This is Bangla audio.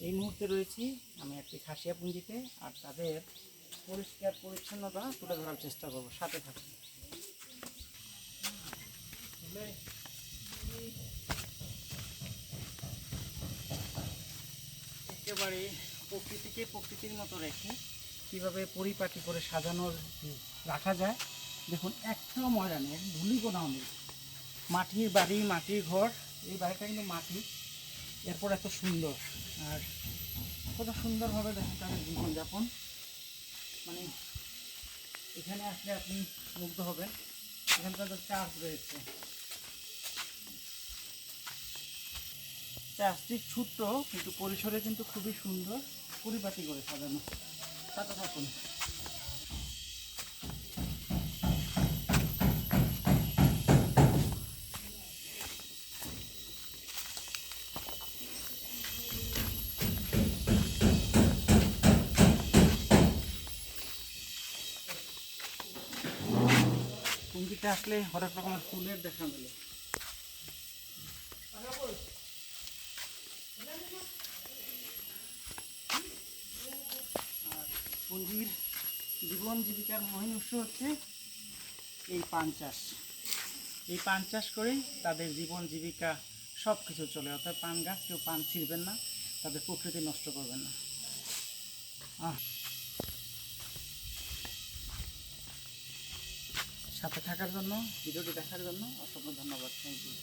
এই মুহূর্তে রয়েছি আমি একটি খাসিয়াপুঞ্জিতে, আর তাদের পরিষ্কার পরিচ্ছন্নতা তুলে ধরার চেষ্টা করব। সাথে থাকুন। একেবারে প্রকৃতিকে প্রকৃতির মতো রেখে কীভাবে পরিপাটি করে সাজানোর রাখা যায় দেখুন। একটাও ময়লা নেই, ধুলি কোনাও নেই। মাটির বাড়ি, মাটির ঘর। এই বাড়িটা কিন্তু মাটি, এরপর এত সুন্দর। আর কত সুন্দরভাবে দেখেন তাদের জীবনযাপন। মানে এখানে আসলে আপনি মুগ্ধ হবেন। এখানে তাদের চার্চ রয়েছে। চার্চটি ছোট্ট কিন্তু পরিসরে কিন্তু খুবই সুন্দর, পরিপাটি করে সাজানো। সাথে থাকুন। পুঞ্জিতে আসলে হরেক রকমের ফুলের দেখা মেলে। আর পুঞ্জির জীবন জীবিকার মহিন উৎস হচ্ছে এই পান চাষ। এই পান চাষ করেই তাদের জীবন জীবিকা সব কিছু চলে। অর্থাৎ পান গাছ কেউ পান ছিঁড়বেন না, তাদের প্রকৃতি নষ্ট করবেন না। সাথে থাকার জন্য, ভিডিওটি দেখার জন্য অসংখ্য ধন্যবাদ। Thank you.